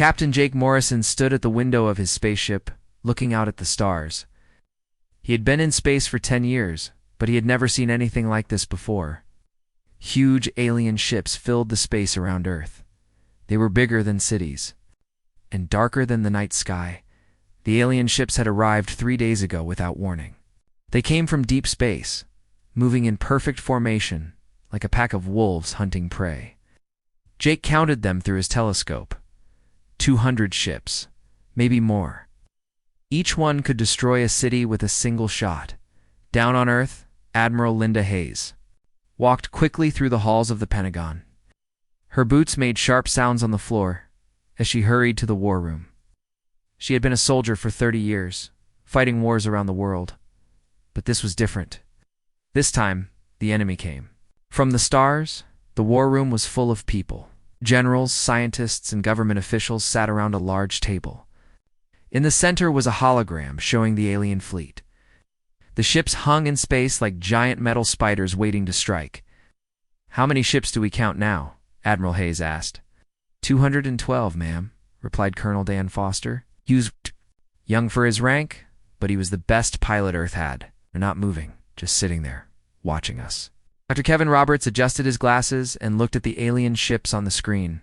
Captain Jake Morrison stood at the window of his spaceship, looking out at the stars. He had been in space for 10 years, but he had never seen anything like this before. Huge alien ships filled the space around Earth. They were bigger than cities, and darker than the night sky. The alien ships had arrived 3 days ago without warning. They came from deep space, moving in perfect formation, like a pack of wolves hunting prey. Jake counted them through his telescope. 200 ships, maybe more. Each one could destroy a city with a single shot. Down on Earth, Admiral Linda Hayes walked quickly through the halls of the Pentagon. Her boots made sharp sounds on the floor as she hurried to the war room. She had been a soldier for 30 years, fighting wars around the world. But this was different. This time, the enemy came. From the stars, the war room was full of people. Generals, scientists, and government officials sat around a large table. In the center was a hologram showing the alien fleet. The ships hung in space like giant metal spiders waiting to strike. "How many ships do we count now?" Admiral Hayes asked. 212, ma'am," replied Colonel Dan Foster. He was young for his rank, but he was the best pilot Earth had. They're not moving, just sitting there, watching us. Dr. Kevin Roberts adjusted his glasses and looked at the alien ships on the screen.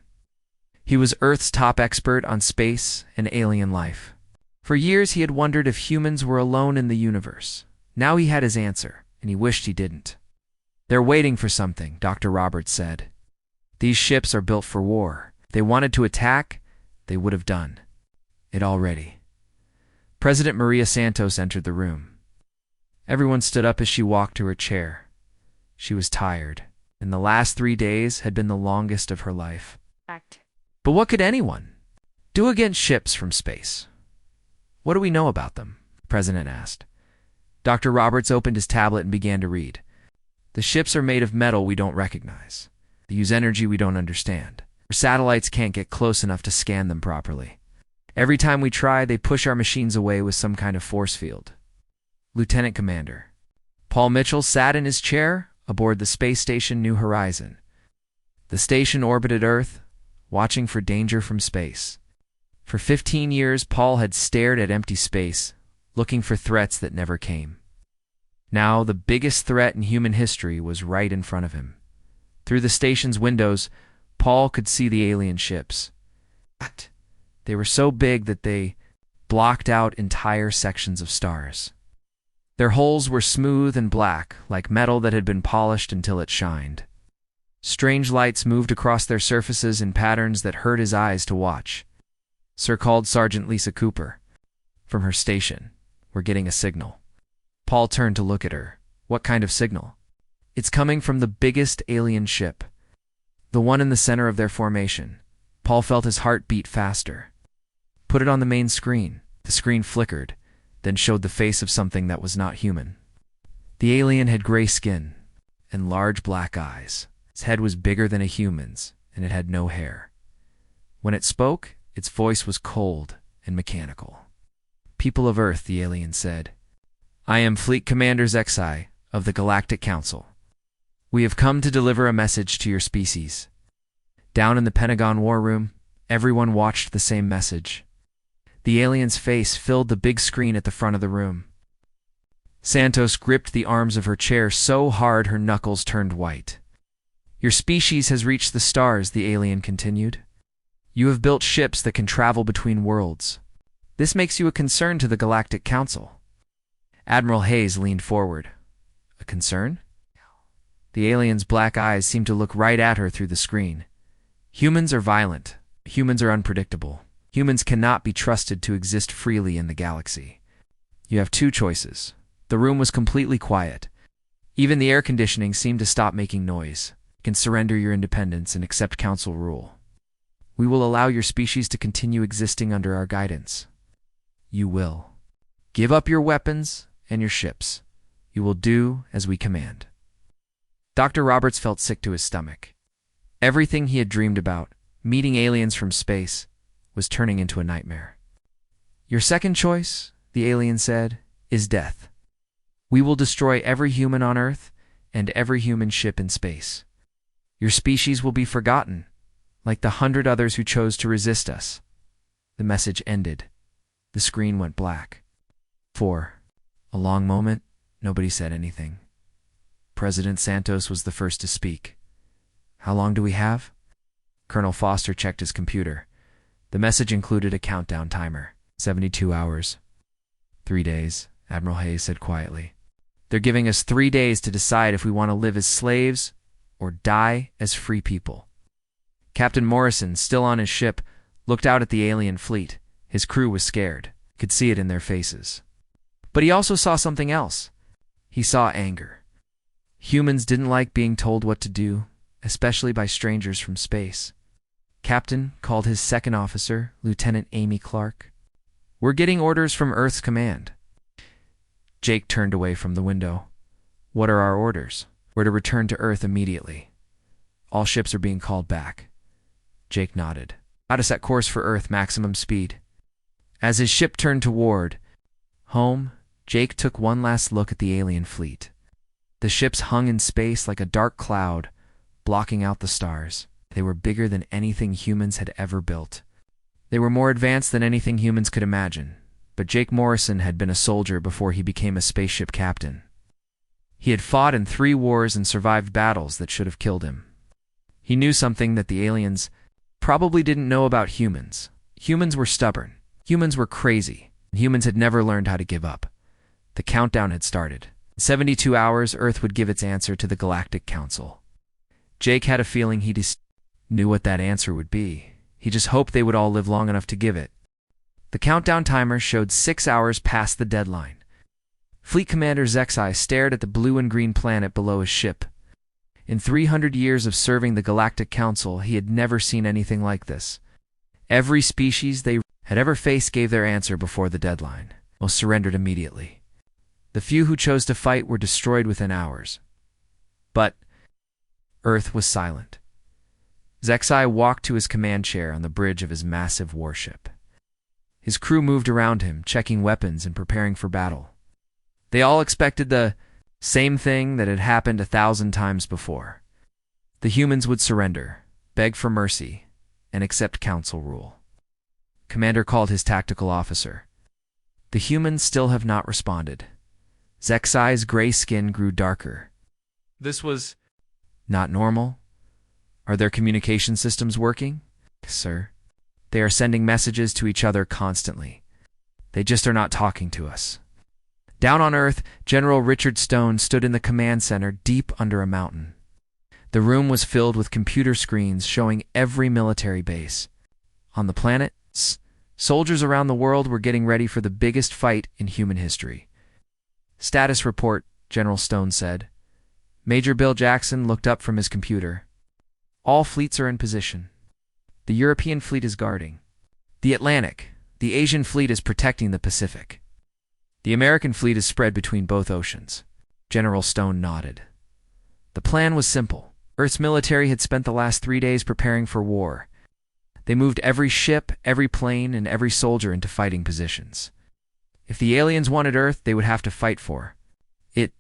He was Earth's top expert on space and alien life. For years he had wondered if humans were alone in the universe. Now he had his answer, and he wished he didn't. "They're waiting for something," Dr. Roberts said. "These ships are built for war. If they wanted to attack, they would have done it already." President Maria Santos entered the room. Everyone stood up as she walked to her chair. She was tired, and the last 3 days had been the longest of her life. But what could anyone do against ships from space? "What do we know about them?" the president asked. Dr. Roberts opened his tablet and began to read. "The ships are made of metal we don't recognize. They use energy we don't understand. Our satellites can't get close enough to scan them properly. Every time we try, they push our machines away with some kind of force field." Lieutenant Commander Paul Mitchell sat in his chair aboard the space station New Horizon. The station orbited Earth, watching for danger from space. For 15 years, Paul had stared at empty space, looking for threats that never came. Now, the biggest threat in human history was right in front of him. Through the station's windows, Paul could see the alien ships. They were so big that they blocked out entire sections of stars. Their hulls were smooth and black, like metal that had been polished until it shined. Strange lights moved across their surfaces in patterns that hurt his eyes to watch. Sir called Sergeant Lisa Cooper from her station. "We're getting a signal." Paul turned to look at her. "What kind of signal?" "It's coming from the biggest alien ship, the one in the center of their formation." Paul felt his heart beat faster. "Put it on the main screen." The screen flickered, then showed the face of something that was not human. The alien had gray skin and large black eyes. Its head was bigger than a human's, and it had no hair. When it spoke, its voice was cold and mechanical. "People of Earth," the alien said, "I am Fleet Commander Zexai of the Galactic Council. We have come to deliver a message to your species." Down in the Pentagon war room, everyone watched the same message. The alien's face filled the big screen at the front of the room. Santos gripped the arms of her chair so hard her knuckles turned white. "Your species has reached the stars," the alien continued. "You have built ships that can travel between worlds. This makes you a concern to the Galactic Council." Admiral Hayes leaned forward. "A concern?" The alien's black eyes seemed to look right at her through the screen. "Humans are violent. Humans are unpredictable. Humans cannot be trusted to exist freely in the galaxy. You have 2 choices." The room was completely quiet. Even the air conditioning seemed to stop making noise. "You can surrender your independence and accept Council rule. We will allow your species to continue existing under our guidance. You will give up your weapons and your ships. You will do as we command." Dr. Roberts felt sick to his stomach. Everything he had dreamed about, meeting aliens from space, was turning into a nightmare. "Your second choice," the alien said, "is death. We will destroy every human on Earth and every human ship in space. Your species will be forgotten, like the 100 others who chose to resist us. The message ended. The screen went black. For a long moment, nobody said anything. President Santos was the first to speak. "How long do we have?" Colonel Foster checked his computer. The message included a countdown timer. 72 hours. 3 days, Admiral Hayes said quietly. "They're giving us 3 days to decide if we want to live as slaves or die as free people." Captain Morrison, still on his ship, looked out at the alien fleet. His crew was scared. Could see it in their faces. But he also saw something else. He saw anger. Humans didn't like being told what to do, especially by strangers from space. Captain called his second officer, Lieutenant Amy Clark. "We're getting orders from Earth's command." Jake turned away from the window. "What are our orders?" "We're to return to Earth immediately. All ships are being called back." Jake nodded. "How to set course for Earth, maximum speed." As his ship turned toward home, Jake took one last look at the alien fleet. The ships hung in space like a dark cloud, blocking out the stars. They were bigger than anything humans had ever built. They were more advanced than anything humans could imagine, but Jake Morrison had been a soldier before he became a spaceship captain. He had fought in 3 wars and survived battles that should have killed him. He knew something that the aliens probably didn't know about humans. Humans were stubborn. Humans were crazy. Humans had never learned how to give up. The countdown had started. In 72 hours, Earth would give its answer to the Galactic Council. Jake had a feeling he just knew what that answer would be. He just hoped they would all live long enough to give it. The countdown timer showed 6 hours past the deadline. Fleet Commander Zexai stared at the blue and green planet below his ship. In 300 years of serving the Galactic Council, he had never seen anything like this. Every species they had ever faced gave their answer before the deadline. Most surrendered immediately. The few who chose to fight were destroyed within hours. But Earth was silent. Zexai walked to his command chair on the bridge of his massive warship. His crew moved around him, checking weapons and preparing for battle. They all expected the same thing that had happened 1,000 times before. The humans would surrender, beg for mercy, and accept council rule. Commander called his tactical officer. "The humans still have not responded." Zexai's gray skin grew darker. "This was not normal. Are their communication systems working?" "Sir, they are sending messages to each other constantly. They just are not talking to us." Down on Earth, General Richard Stone stood in the command center deep under a mountain. The room was filled with computer screens showing every military base. On the planet, soldiers around the world were getting ready for the biggest fight in human history. "Status report," General Stone said. Major Bill Jackson looked up from his computer. "All fleets are in position. The European fleet is guarding the Atlantic. The Asian fleet is protecting the Pacific. The American fleet is spread between both oceans." General Stone nodded. The plan was simple. Earth's military had spent the last 3 days preparing for war. They moved every ship, every plane, and every soldier into fighting positions. If the aliens wanted Earth, they would have to fight for it.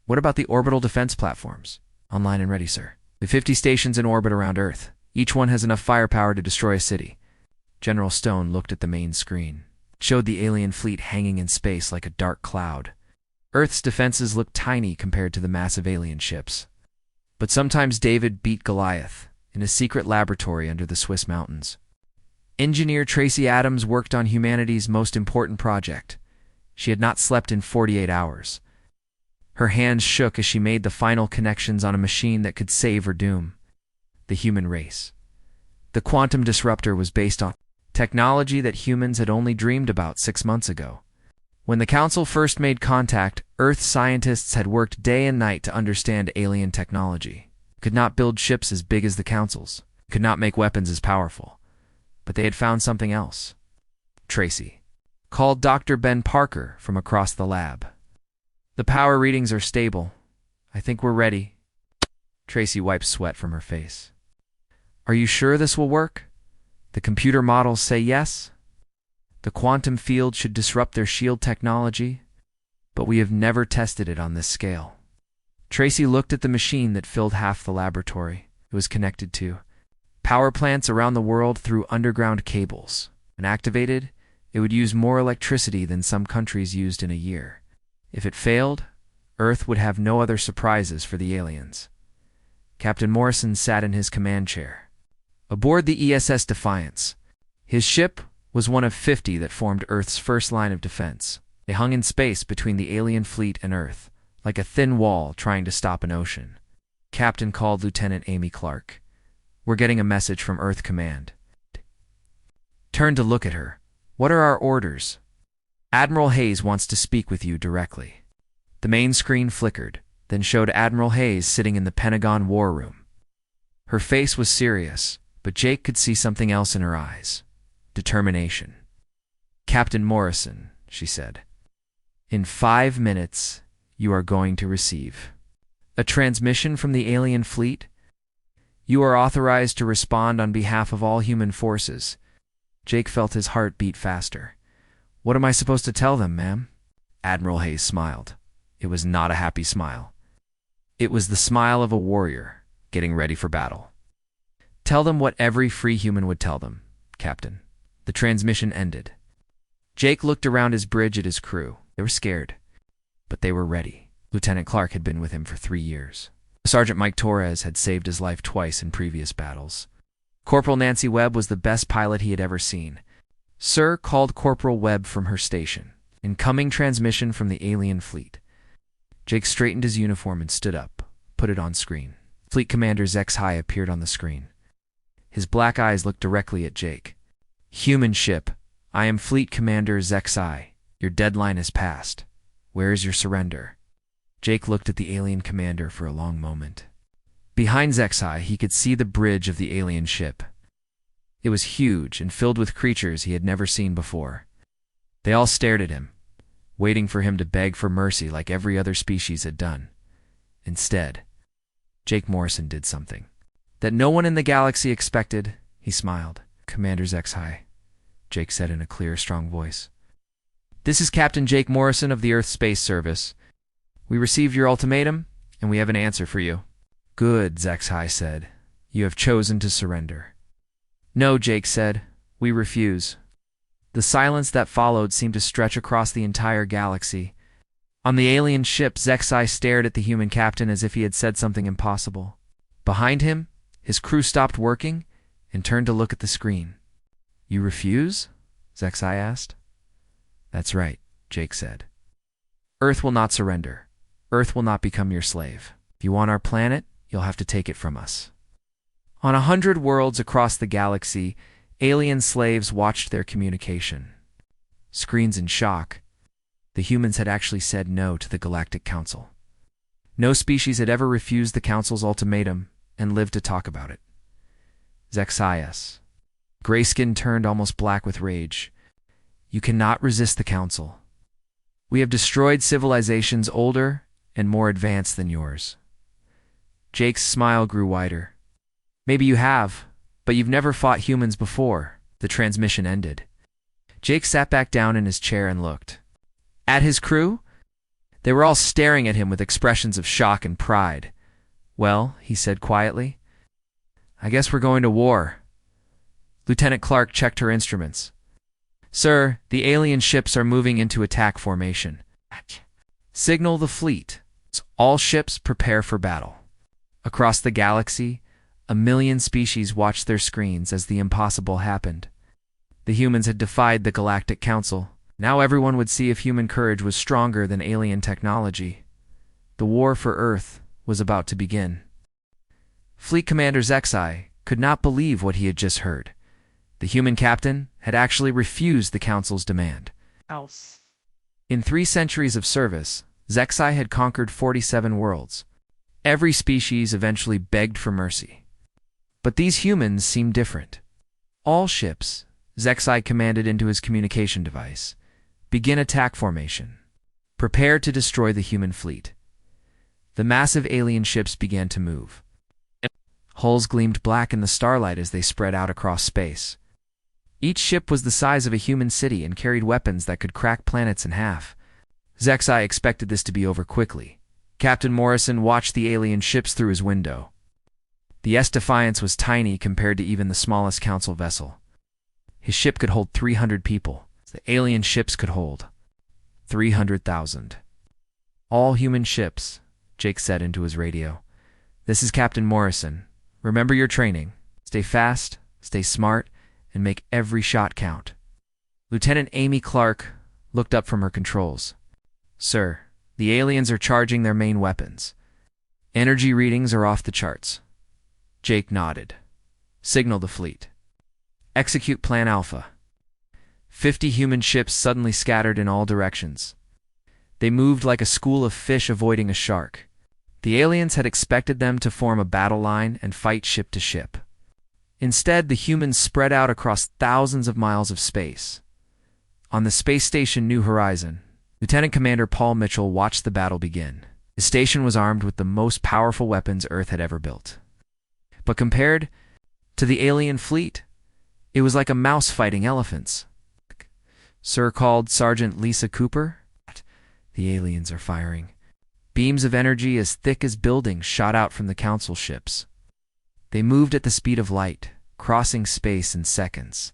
"What about the orbital defense platforms?" "Online and ready, sir. The 50 stations in orbit around Earth. Each one has enough firepower to destroy a city." General Stone looked at the main screen. It showed the alien fleet hanging in space like a dark cloud. Earth's defenses looked tiny compared to the massive alien ships. But sometimes David beat Goliath in a secret laboratory under the Swiss mountains. Engineer Tracy Adams worked on humanity's most important project. She had not slept in 48 hours. Her hands shook as she made the final connections on a machine that could save or doom the human race. The quantum disruptor was based on technology that humans had only dreamed about 6 months ago. When the Council first made contact, Earth scientists had worked day and night to understand alien technology. Could not build ships as big as the Council's, could not make weapons as powerful. But they had found something else. Tracy called Dr. Ben Parker from across the lab. "The power readings are stable. I think we're ready." Tracy wiped sweat from her face. "Are you sure this will work? The computer models say yes. The quantum field should disrupt their shield technology, but we have never tested it on this scale." Tracy looked at the machine that filled half the laboratory. It was connected to power plants around the world through underground cables. When activated, it would use more electricity than some countries used in a year. If it failed, Earth would have no other surprises for the aliens. Captain Morrison sat in his command chair. Aboard the ESS Defiance, his ship was one of 50 that formed Earth's first line of defense. They hung in space between the alien fleet and Earth, like a thin wall trying to stop an ocean. Captain called Lieutenant Amy Clark. "We're getting a message from Earth Command." Turned to look at her. "What are our orders?" "Admiral Hayes wants to speak with you directly." The main screen flickered, then showed Admiral Hayes sitting in the Pentagon War Room. Her face was serious, but Jake could see something else in her eyes. Determination. "Captain Morrison," she said, "in 5 minutes, you are going to receive a transmission from the alien fleet. You are authorized to respond on behalf of all human forces." Jake felt his heart beat faster. "What am I supposed to tell them, ma'am?" Admiral Hayes smiled. It was not a happy smile. It was the smile of a warrior getting ready for battle. "Tell them what every free human would tell them, Captain." The transmission ended. Jake looked around his bridge at his crew. They were scared, but they were ready. Lieutenant Clark had been with him for 3 years. Sergeant Mike Torres had saved his life twice in previous battles. Corporal Nancy Webb was the best pilot he had ever seen. "Sir," called Corporal Webb from her station. "Incoming transmission from the alien fleet." Jake straightened his uniform and stood up, put it on screen. Fleet Commander HFY appeared on the screen. His black eyes looked directly at Jake. "Human ship, I am Fleet Commander HFY. Your deadline has passed. Where is your surrender?" Jake looked at the alien commander for a long moment. Behind HFY, he could see the bridge of the alien ship. It was huge and filled with creatures he had never seen before. They all stared at him, waiting for him to beg for mercy like every other species had done. Instead, Jake Morrison did something that no one in the galaxy expected. He smiled. "Commander HFY," Jake said in a clear, strong voice. "This is Captain Jake Morrison of the Earth Space Service. We received your ultimatum, and we have an answer for you." "Good," HFY said. "You have chosen to surrender." "No," Jake said. "We refuse." The silence that followed seemed to stretch across the entire galaxy. On the alien ship, HFY stared at the human captain as if he had said something impossible. Behind him, his crew stopped working and turned to look at the screen. "You refuse?" HFY asked. "That's right," Jake said. "Earth will not surrender. Earth will not become your slave. If you want our planet, you'll have to take it from us." On 100 worlds across the galaxy, alien slaves watched their communication. Screens in shock. The humans had actually said no to the Galactic Council. No species had ever refused the Council's ultimatum and lived to talk about it. HFY. Grayskin turned almost black with rage. "You cannot resist the Council. We have destroyed civilizations older and more advanced than yours." Jake's smile grew wider. "Maybe you have, but you've never fought humans before." The transmission ended. Jake sat back down in his chair and looked at his crew. They were all staring at him with expressions of shock and pride. "Well," he said quietly, "I guess we're going to war." Lieutenant Clark checked her instruments. "Sir, the alien ships are moving into attack formation. Signal the fleet. All ships prepare for battle." Across the galaxy, 1,000,000 species watched their screens as the impossible happened. The humans had defied the Galactic Council. Now everyone would see if human courage was stronger than alien technology. The war for Earth was about to begin. Fleet Commander HFY could not believe what he had just heard. The human captain had actually refused the Council's demand. In 3 centuries of service, HFY had conquered 47 worlds. Every species eventually begged for mercy. But these humans seemed different. "All ships," HFY commanded into his communication device, "begin attack formation. Prepare to destroy the human fleet." The massive alien ships began to move. Hulls gleamed black in the starlight as they spread out across space. Each ship was the size of a human city and carried weapons that could crack planets in half. HFY expected this to be over quickly. Captain Morrison watched the alien ships through his window. The S Defiance was tiny compared to even the smallest Council vessel. His ship could hold 300 people. The alien ships could hold 300,000. All human ships, Jake said into his radio. This is Captain Morrison. Remember your training. Stay fast, stay smart, and make every shot count. Lieutenant Amy Clark looked up from her controls. Sir, the aliens are charging their main weapons. Energy readings are off the charts. Jake nodded. Signal the fleet. Execute Plan Alpha. 50 human ships suddenly scattered in all directions. They moved like a school of fish avoiding a shark. The aliens had expected them to form a battle line and fight ship to ship. Instead, the humans spread out across thousands of miles of space. On the space station New Horizon, Lieutenant Commander Paul Mitchell watched the battle begin. His station was armed with the most powerful weapons Earth had ever built. But compared to the alien fleet, it was like a mouse fighting elephants. Sir, called Sergeant Lisa Cooper. The aliens are firing. Beams of energy as thick as buildings shot out from the council ships. They moved at the speed of light, crossing space in seconds.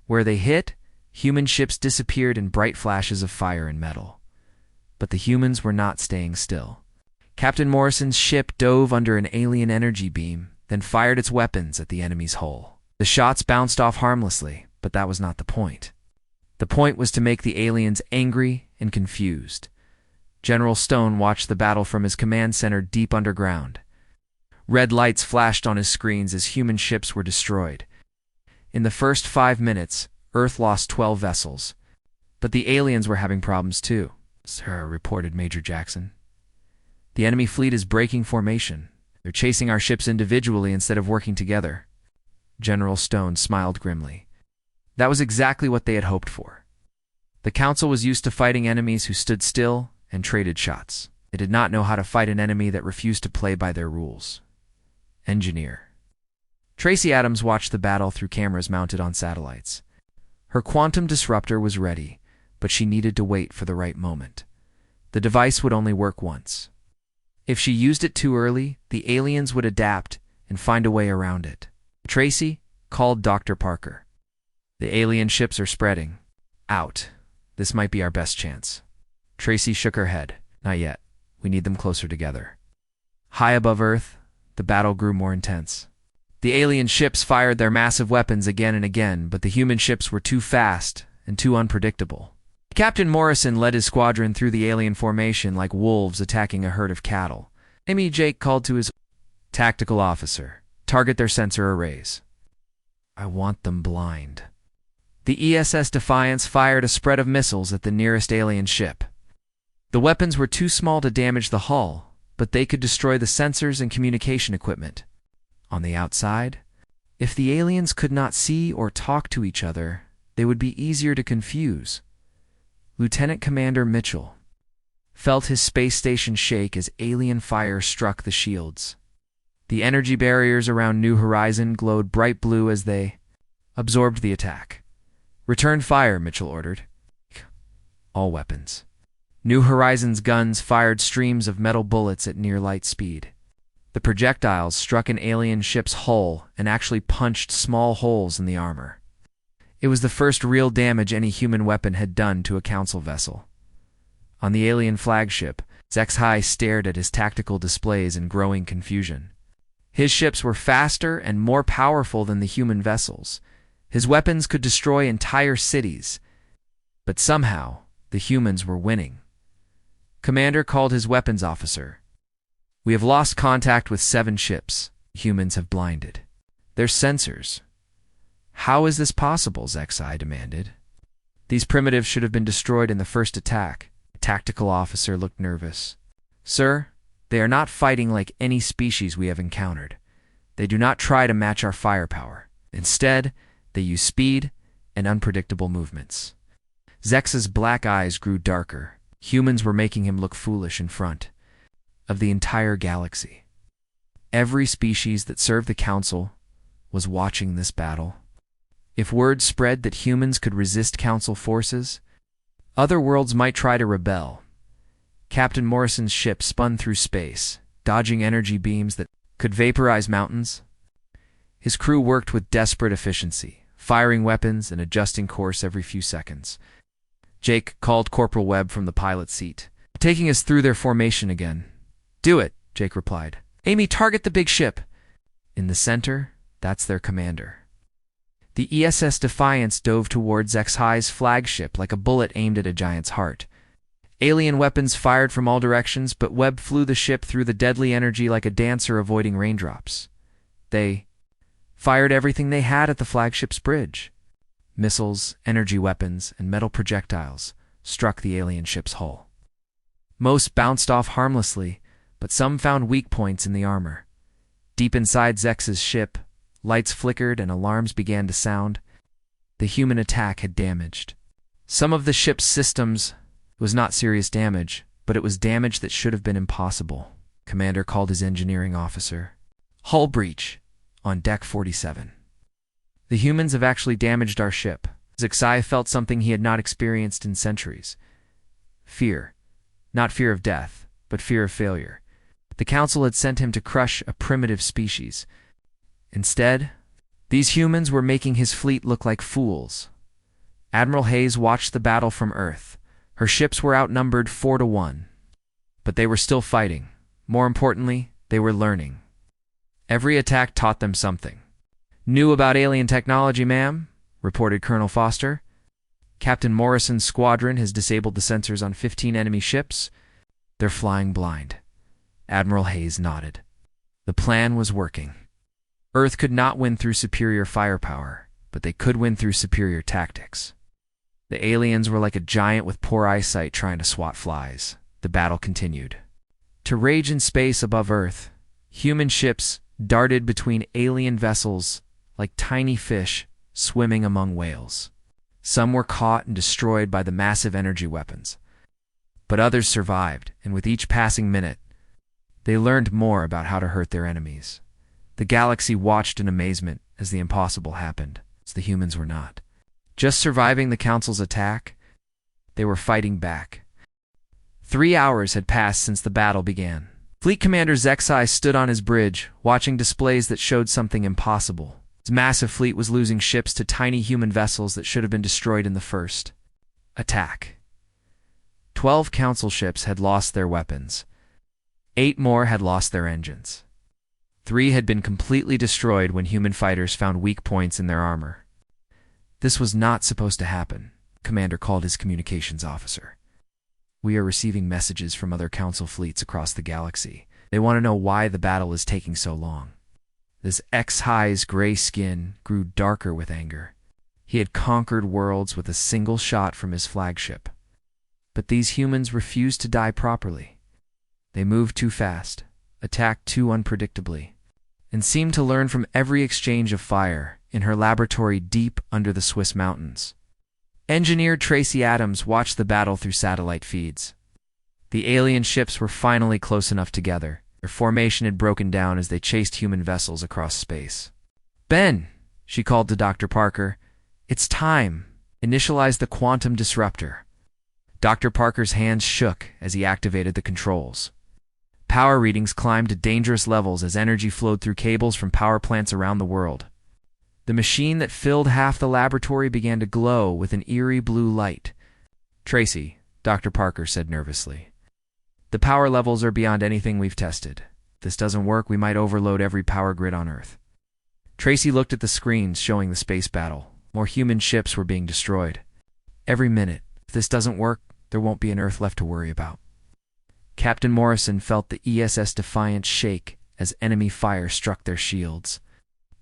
Where they hit, human ships disappeared in bright flashes of fire and metal. But the humans were not staying still. Captain Morrison's ship dove under an alien energy beam, then fired its weapons at the enemy's hull. The shots bounced off harmlessly, but that was not the point. The point was to make the aliens angry and confused. General Stone watched the battle from his command center deep underground. Red lights flashed on his screens as human ships were destroyed. In the first 5 minutes, Earth lost 12 vessels. But the aliens were having problems too, Sir, reported Major Jackson. The enemy fleet is breaking formation. They're chasing our ships individually instead of working together. General Stone smiled grimly. That was exactly what they had hoped for. The Council was used to fighting enemies who stood still and traded shots. They did not know how to fight an enemy that refused to play by their rules. Engineer. Tracy Adams watched the battle through cameras mounted on satellites. Her quantum disruptor was ready, but she needed to wait for the right moment. The device would only work once. If she used it too early, the aliens would adapt and find a way around it. Tracy called Dr. Parker. The alien ships are spreading out. This might be our best chance. Tracy shook her head. Not yet. We need them closer together. High above Earth, the battle grew more intense. The alien ships fired their massive weapons again and again, but the human ships were too fast and too unpredictable. Captain Morrison led his squadron through the alien formation like wolves attacking a herd of cattle. Amy Jake called to his tactical officer. Target their sensor arrays. I want them blind. The ESS Defiance fired a spread of missiles at the nearest alien ship. The weapons were too small to damage the hull, but they could destroy the sensors and communication equipment. On the outside, if the aliens could not see or talk to each other, they would be easier to confuse. Lieutenant Commander Mitchell felt his space station shake as alien fire struck the shields. The energy barriers around New Horizon glowed bright blue as they absorbed the attack. Return fire, Mitchell ordered. All weapons. New Horizon's guns fired streams of metal bullets at near light speed. The projectiles struck an alien ship's hull and actually punched small holes in the armor. It was the first real damage any human weapon had done to a council vessel. On the alien flagship, HFY stared at his tactical displays in growing confusion. His ships were faster and more powerful than the human vessels. His weapons could destroy entire cities. But somehow, the humans were winning. Commander called his weapons officer. We have lost contact with 7 ships. Humans have blinded. They're sensors. How is this possible? HFY demanded. These primitives should have been destroyed in the first attack. The tactical officer looked nervous. Sir, they are not fighting like any species we have encountered. They do not try to match our firepower. Instead, they use speed and unpredictable movements. Zex's black eyes grew darker. Humans were making him look foolish in front of the entire galaxy. Every species that served the Council was watching this battle. If word spread that humans could resist Council forces, other worlds might try to rebel. Captain Morrison's ship spun through space, dodging energy beams that could vaporize mountains. His crew worked with desperate efficiency, firing weapons and adjusting course every few seconds. Jake called Corporal Webb from the pilot's seat, taking us through their formation again. "Do it," Jake replied. "Amy, target the big ship." In the center, that's their commander. The ESS Defiance dove towards HFY's flagship like a bullet aimed at a giant's heart. Alien weapons fired from all directions, but Webb flew the ship through the deadly energy like a dancer avoiding raindrops. They fired everything they had at the flagship's bridge. Missiles, energy weapons, and metal projectiles struck the alien ship's hull. Most bounced off harmlessly, but some found weak points in the armor. Deep inside Zex's ship, lights flickered and alarms began to sound. The human attack had damaged some of the ship's systems. It was not serious damage, but it was damage that should have been impossible. Commander called his engineering officer. "Hull breach on deck 47. The humans have actually damaged our ship." Zexai felt something he had not experienced in centuries. Fear. Not fear of death, but fear of failure. The Council had sent him to crush a primitive species. Instead, these humans were making his fleet look like fools. Admiral Hayes watched the battle from Earth. Her ships were outnumbered 4-1. But they were still fighting. More importantly, they were learning. Every attack taught them something. "New about alien technology, ma'am," reported Colonel Foster. "Captain Morrison's squadron has disabled the sensors on 15 enemy ships. They're flying blind." Admiral Hayes nodded. The plan was working. Earth could not win through superior firepower, but they could win through superior tactics. The aliens were like a giant with poor eyesight trying to swat flies. The battle continued. To rage in space above Earth, human ships darted between alien vessels like tiny fish swimming among whales. Some were caught and destroyed by the massive energy weapons. But others survived, and with each passing minute, they learned more about how to hurt their enemies. The galaxy watched in amazement as the impossible happened, as the humans were not just surviving the Council's attack, they were fighting back. 3 hours had passed since the battle began. Fleet Commander Zexai stood on his bridge, watching displays that showed something impossible. His massive fleet was losing ships to tiny human vessels that should have been destroyed in the first attack. 12 Council ships had lost their weapons. 8 more had lost their engines. 3 had been completely destroyed when human fighters found weak points in their armor. This was not supposed to happen, Commander called his communications officer. "We are receiving messages from other Council fleets across the galaxy. They want to know why the battle is taking so long." This HFY's gray skin grew darker with anger. He had conquered worlds with a single shot from his flagship. But these humans refused to die properly. They moved too fast, attacked too unpredictably, and seemed to learn from every exchange of fire in her laboratory deep under the Swiss mountains. Engineer Tracy Adams watched the battle through satellite feeds. The alien ships were finally close enough together. Their formation had broken down as they chased human vessels across space. "Ben," she called to Dr. Parker, "it's time. Initialize the quantum disruptor." Dr. Parker's hands shook as he activated the controls. Power readings climbed to dangerous levels as energy flowed through cables from power plants around the world. The machine that filled half the laboratory began to glow with an eerie blue light. "Tracy," Dr. Parker said nervously, "the power levels are beyond anything we've tested. If this doesn't work, we might overload every power grid on Earth." Tracy looked at the screens showing the space battle. More human ships were being destroyed. Every minute. If this doesn't work, there won't be an Earth left to worry about. Captain Morrison felt the ESS Defiant shake as enemy fire struck their shields.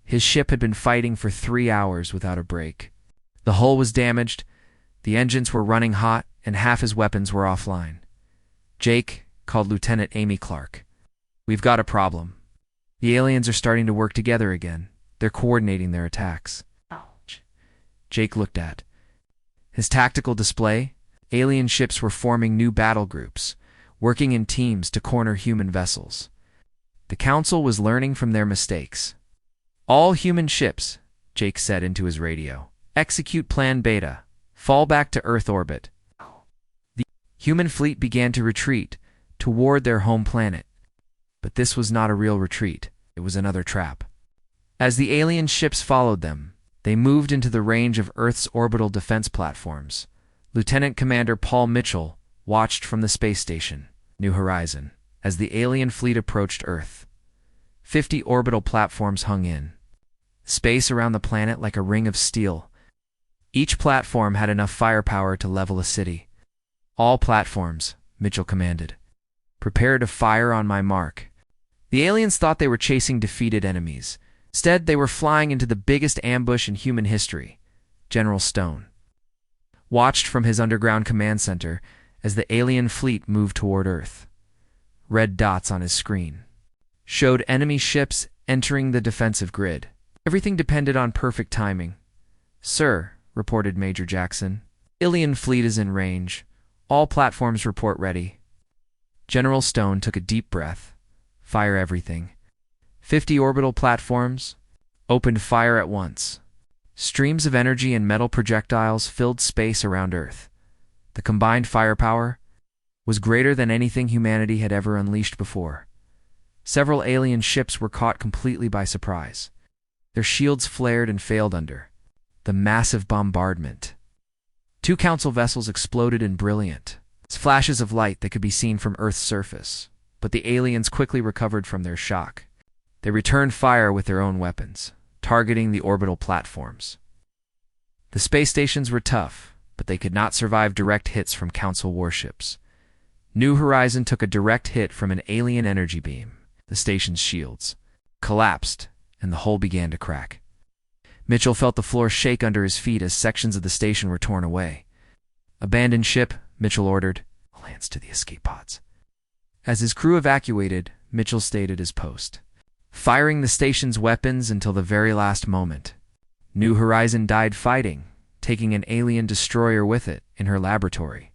His ship had been fighting for 3 hours without a break. The hull was damaged, the engines were running hot, and half his weapons were offline. Jake called Lieutenant Amy Clark. "We've got a problem. The aliens are starting to work together again. They're coordinating their attacks." Ouch. Jake looked at his tactical display. Alien ships were forming new battle groups, working in teams to corner human vessels. The Council was learning from their mistakes. "All human ships," Jake said into his radio, "execute Plan Beta. Fall back to Earth orbit." The human fleet began to retreat toward their home planet. But this was not a real retreat. It was another trap. As the alien ships followed them, They moved into the range of Earth's orbital defense platforms. Lieutenant Commander Paul Mitchell watched from the space station, New Horizon, as the alien fleet approached Earth. 50 orbital platforms hung in space around the planet like a ring of steel. Each platform had enough firepower to level a city. All platforms, Mitchell commanded. Prepare to fire on my mark. The aliens thought they were chasing defeated enemies. Instead, they were flying into the biggest ambush in human history. General Stone watched from his underground command center as the alien fleet moved toward Earth. Red dots on his screen showed enemy ships entering the defensive grid. Everything depended on perfect timing. "Sir," reported Major Jackson, "alien fleet is in range. All platforms report ready." General Stone took a deep breath. "Fire everything." 50 orbital platforms opened fire at once. Streams of energy and metal projectiles filled space around Earth. The combined firepower was greater than anything humanity had ever unleashed before. Several alien ships were caught completely by surprise. Their shields flared and failed under the massive bombardment. 2 Council vessels exploded in brilliant flashes of light that could be seen from Earth's surface, but the aliens quickly recovered from their shock. They returned fire with their own weapons, targeting the orbital platforms. The space stations were tough, but they could not survive direct hits from Council warships. New Horizon took a direct hit from an alien energy beam. The station's shields collapsed, and the hull began to crack. Mitchell felt the floor shake under his feet as sections of the station were torn away. "Abandon ship," Mitchell ordered. "Lance to the escape pods." As his crew evacuated, Mitchell stayed at his post, firing the station's weapons until the very last moment. New Horizon died fighting, taking an alien destroyer with it in her laboratory.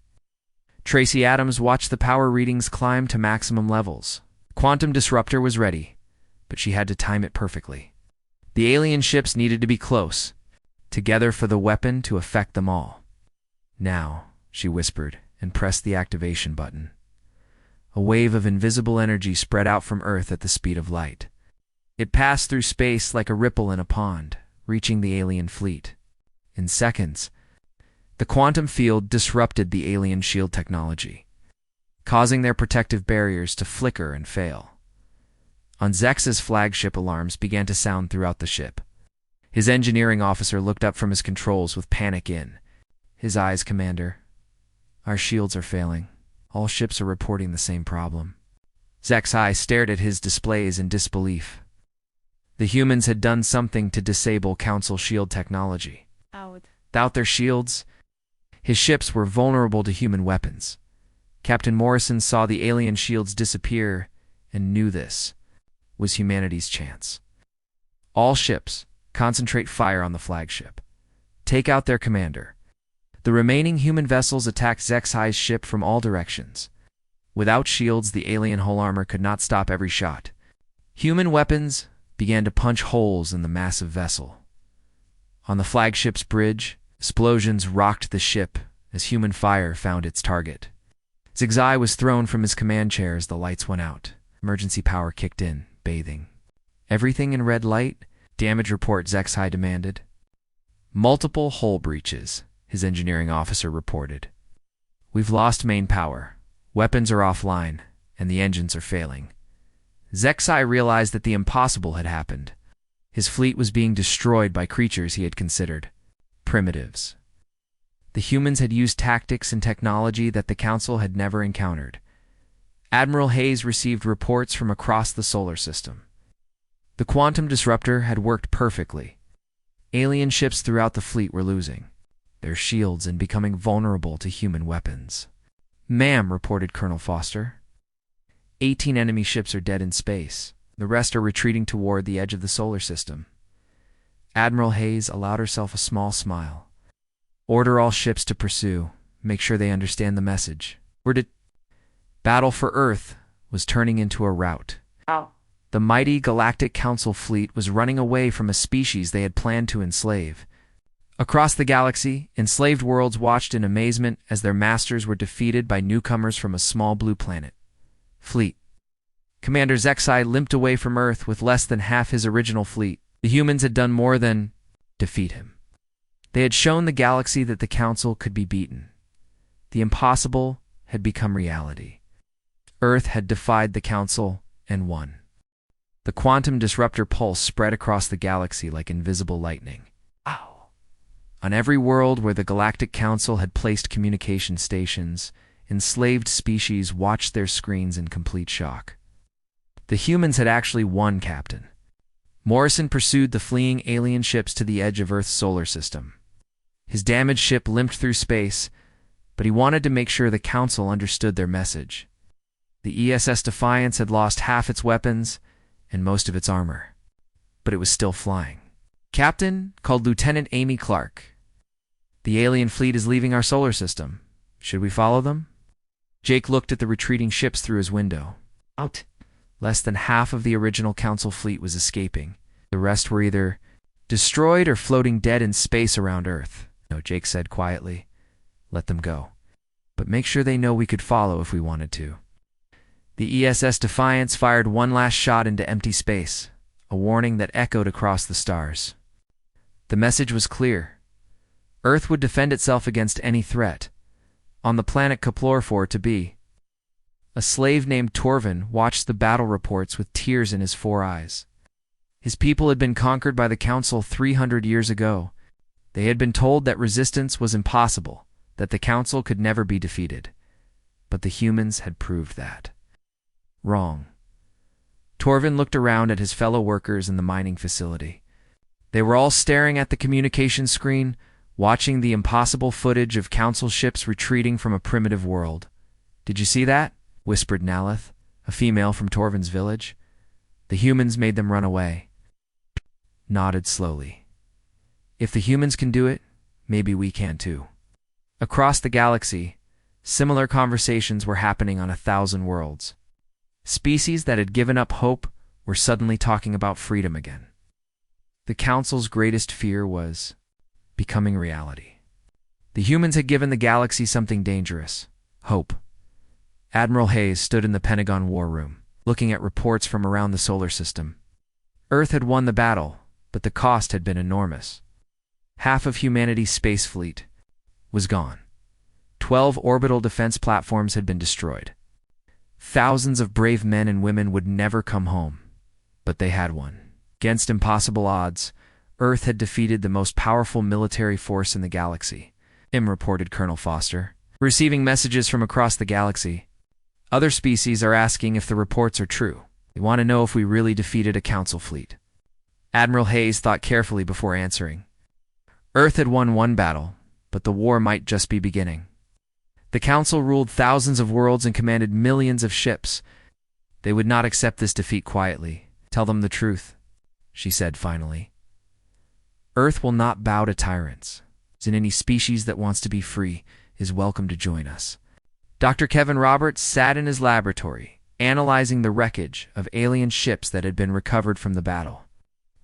Tracy Adams watched the power readings climb to maximum levels. The quantum disruptor was ready, but she had to time it perfectly. The alien ships needed to be close, together for the weapon to affect them all. "Now," she whispered, and pressed the activation button. A wave of invisible energy spread out from Earth at the speed of light. It passed through space like a ripple in a pond, reaching the alien fleet. In seconds, the quantum field disrupted the alien shield technology, causing their protective barriers to flicker and fail. On Zex's flagship, alarms began to sound throughout the ship. His engineering officer looked up from his controls with panic in his eyes. "Commander, our shields are failing. All ships are reporting the same problem." Zex's eyes stared at his displays in disbelief. The humans had done something to disable Council shield technology. Without their shields, his ships were vulnerable to human weapons. Captain Morrison saw the alien shields disappear and knew this was humanity's chance. "All ships, concentrate fire on the flagship. Take out their commander." The remaining human vessels attacked Zex's ship from all directions. Without shields, the alien hull armor could not stop every shot. Human weapons began to punch holes in the massive vessel. On the flagship's bridge, explosions rocked the ship as human fire found its target. Zexai was thrown from his command chair as the lights went out. Emergency power kicked in, bathing everything in red light. "Damage report," Zexai demanded. "Multiple hull breaches," his engineering officer reported. "We've lost main power. Weapons are offline, and the engines are failing." Zexai realized that the impossible had happened. His fleet was being destroyed by creatures he had considered primitives. The humans had used tactics and technology that the Council had never encountered. Admiral Hayes received reports from across the solar system. The quantum disruptor had worked perfectly. Alien ships throughout the fleet were losing their shields and becoming vulnerable to human weapons. "Ma'am," reported Colonel Foster, 18 enemy ships are dead in space. The rest are retreating toward the edge of the solar system." Admiral Hayes allowed herself a small smile. "Order all ships to pursue. Make sure they understand the message. Battle for Earth was turning into a rout. The mighty Galactic Council fleet was running away from a species they had planned to enslave. Across the galaxy, enslaved worlds watched in amazement as their masters were defeated by newcomers from a small blue planet. Fleet. Commander Zexai limped away from Earth with less than half his original fleet. The humans had done more than defeat him. They had shown the galaxy that the Council could be beaten. The impossible had become reality. Earth had defied the Council and won. The quantum disruptor pulse spread across the galaxy like invisible lightning. Ow! On every world where the Galactic Council had placed communication stations, enslaved species watched their screens in complete shock. The humans had actually won, Captain. Morrison pursued the fleeing alien ships to the edge of Earth's solar system. His damaged ship limped through space, but he wanted to make sure the Council understood their message. The ESS Defiance had lost half its weapons and most of its armor, but it was still flying. "Captain," called Lieutenant Amy Clark. "The alien fleet is leaving our solar system. Should we follow them?" Jake looked at the retreating ships through his window. Out. Less than half of the original Council fleet was escaping. The rest were either destroyed or floating dead in space around Earth. "No," Jake said quietly. "Let them go. But make sure they know we could follow if we wanted to." The ESS Defiance fired one last shot into empty space, a warning that echoed across the stars. The message was clear. Earth would defend itself against any threat. On the planet Kaplorfor to be. A slave named Torvin watched the battle reports with tears in his 4 eyes. His people had been conquered by the Council 300 years ago. They had been told that resistance was impossible, that the Council could never be defeated. But the humans had proved that. Wrong. Torvin looked around at his fellow workers in the mining facility. They were all staring at the communication screen, watching the impossible footage of Council ships retreating from a primitive world. "Did you see that?" whispered Nalith, a female from Torvin's village. "The humans made them run away." Nodded slowly. "If the humans can do it, maybe we can too." Across the galaxy, similar conversations were happening on 1,000 worlds. Species that had given up hope were suddenly talking about freedom again. The Council's greatest fear was becoming reality. The humans had given the galaxy something dangerous: hope. Admiral Hayes stood in the Pentagon war room, looking at reports from around the solar system. Earth had won the battle, but the cost had been enormous. Half of humanity's space fleet was gone. 12 orbital defense platforms had been destroyed. Thousands of brave men and women would never come home, but they had won. Against impossible odds, Earth had defeated the most powerful military force in the galaxy, reported Colonel Foster. "Receiving messages from across the galaxy. Other species are asking if the reports are true. They want to know if we really defeated a Council fleet." Admiral Hayes thought carefully before answering. Earth had won one battle, but the war might just be beginning. The Council ruled thousands of worlds and commanded millions of ships. They would not accept this defeat quietly. "Tell them the truth," she said finally. "Earth will not bow to tyrants, and any species that wants to be free is welcome to join us." Dr. Kevin Roberts sat in his laboratory, analyzing the wreckage of alien ships that had been recovered from the battle.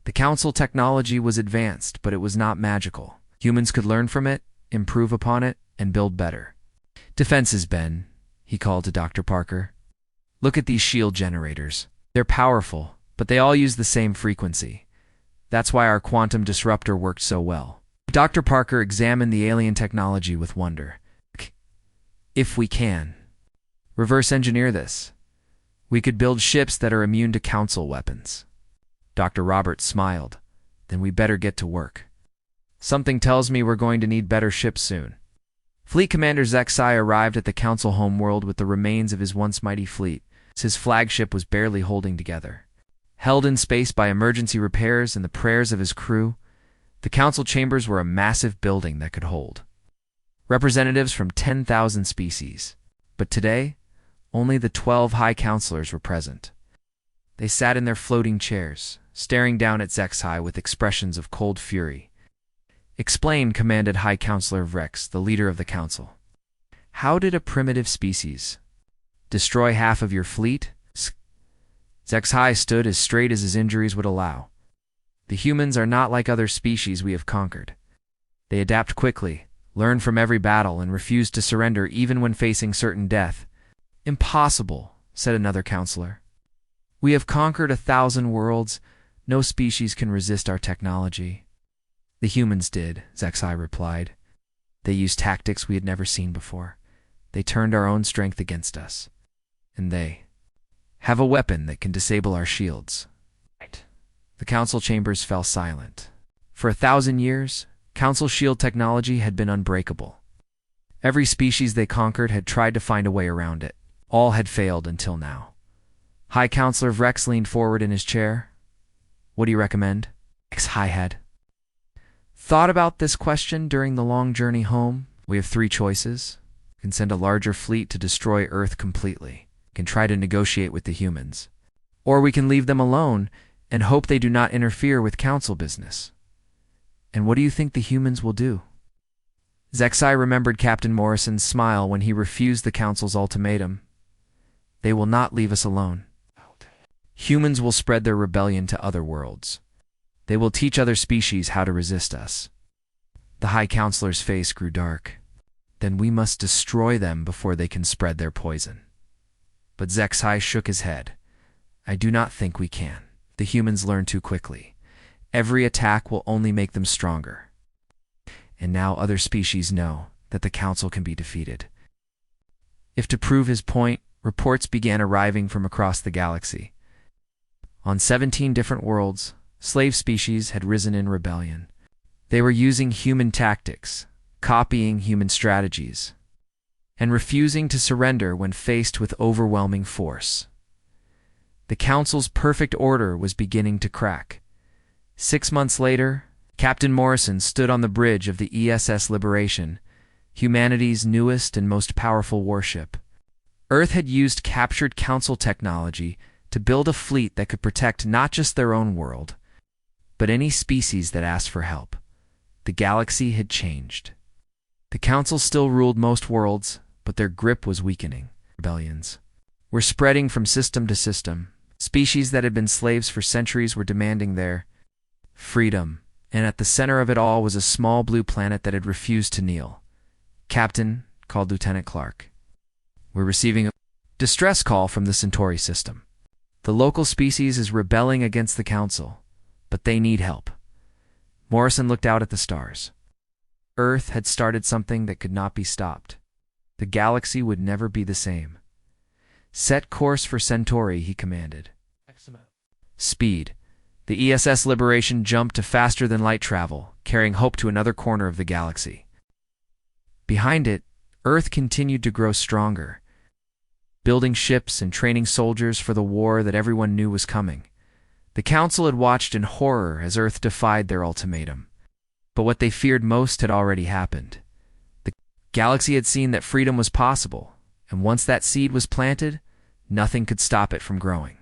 The Council technology was advanced, but it was not magical. Humans could learn from it, improve upon it, and build better. "Defenses, Ben," he called to Dr. Parker. "Look at these shield generators. They're powerful, but they all use the same frequency. That's why our quantum disruptor worked so well." Dr. Parker examined the alien technology with wonder. "If we can reverse engineer this, we could build ships that are immune to Council weapons." Dr. Roberts smiled. "Then we better get to work. Something tells me we're going to need better ships soon." Fleet Commander Zexai arrived at the Council homeworld with the remains of his once mighty fleet. His flagship was barely holding together. Held in space by emergency repairs and the prayers of his crew, the Council chambers were a massive building that could hold representatives from 10,000 species. But today, only the 12 High Counselors were present. They sat in their floating chairs, staring down at Zexai with expressions of cold fury. "Explain," commanded High Counselor Vrex, the leader of the Council. "How did a primitive species destroy half of your fleet?" Zexai stood as straight as his injuries would allow. "The humans are not like other species we have conquered. They adapt quickly, learn from every battle, and refuse to surrender even when facing certain death." "Impossible," said another counselor. "We have conquered 1,000 worlds. No species can resist our technology." The humans did, Zexai replied. They used tactics we had never seen before. They turned our own strength against us. And they have a weapon that can disable our shields. The council chambers fell silent. For 1,000 years, council shield technology had been unbreakable. Every species they conquered had tried to find a way around it. All had failed until now. High Counselor Vrex leaned forward in his chair. What do you recommend? High had thought about this question during the long journey home. We have 3 choices. We can send a larger fleet to destroy Earth completely. We can try to negotiate with the humans. Or we can leave them alone and hope they do not interfere with council business. And what do you think the humans will do? Zexai remembered Captain Morrison's smile when he refused the council's ultimatum. They will not leave us alone. Humans will spread their rebellion to other worlds. They will teach other species how to resist us. The High Counselor's face grew dark. Then we must destroy them before they can spread their poison. But Zexai shook his head. I do not think we can. The humans learn too quickly. Every attack will only make them stronger. And now other species know that the council can be defeated. If to prove his point, reports began arriving from across the galaxy. On 17 different worlds, slave species had risen in rebellion. They were using human tactics, copying human strategies, and refusing to surrender when faced with overwhelming force. The council's perfect order was beginning to crack. 6 months later, Captain Morrison stood on the bridge of the ESS Liberation, humanity's newest and most powerful warship. Earth had used captured council technology to build a fleet that could protect not just their own world, but any species that asked for help. The galaxy had changed. The council still ruled most worlds, but their grip was weakening. Rebellions were spreading from system to system. Species that had been slaves for centuries were demanding their freedom, and at the center of it all was a small blue planet that had refused to kneel. Captain, called Lieutenant Clark. We're receiving a distress call from the Centauri system. The local species is rebelling against the council, but they need help. Morrison looked out at the stars. Earth had started something that could not be stopped. The galaxy would never be the same. Set course for Centauri, he commanded. Speed. The ESS Liberation jumped to faster-than-light travel, carrying hope to another corner of the galaxy. Behind it, Earth continued to grow stronger, building ships and training soldiers for the war that everyone knew was coming. The Council had watched in horror as Earth defied their ultimatum. But what they feared most had already happened. The galaxy had seen that freedom was possible, and once that seed was planted, nothing could stop it from growing.